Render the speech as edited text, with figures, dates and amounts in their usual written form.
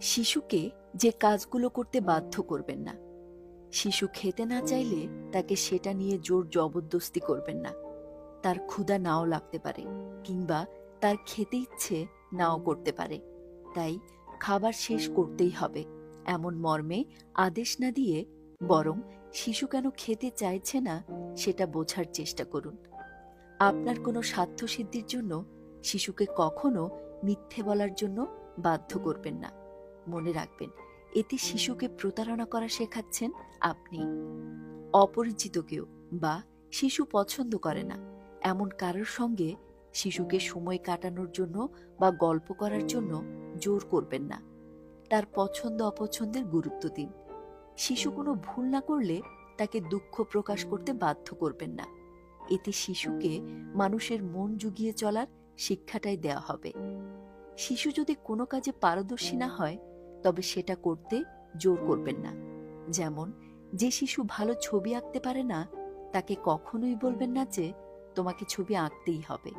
শিশুকে যে কাজগুলো করতে বাধ্য করবেন না। শিশু খেতে না চাইলে তাকে সেটা নিয়ে জোর জবরদস্তি করবেন না। তার ক্ষুধা নাও লাগতে পারে, কিংবা তার খেতে ইচ্ছে নাও করতে পারে। তাই খাবার শেষ করতেই হবে এমন মর্মে আদেশ না দিয়ে বরং শিশু কেন খেতে চাইছে না সেটা বোঝার চেষ্টা করুন। আপনার কোনো স্বার্থসিদ্ধির জন্য শিশুকে কখনো মিথ্যে বলার জন্য বাধ্য করবেন না। মনে রাখবেন, এতে শিশুকে প্রতারণা করা শেখাচ্ছেন আপনি। অপরিচিত কেউ বা শিশু পছন্দ করে না এমন কারোর সঙ্গে শিশুকে সময় কাটানোর জন্য বা গল্প করার জন্য জোর করবেন না। তার পছন্দ অপছন্দের গুরুত্ব দিন। শিশু কোনো ভুল না করলে তাকে দুঃখ প্রকাশ করতে বাধ্য করবেন না। এতে শিশুকে মানুষের মন জুগিয়ে চলার শিক্ষাটাই দেওয়া হবে। শিশু যদি কোনো কাজে পারদর্শী না হয় তবে সেটা করতে জোর করবেন না। যেমন, যে শিশু ভালো ছবি আঁকতে পারে না তাকে কখনোই বলবেন না যে তোমাকে ছবি আঁকতেই হবে।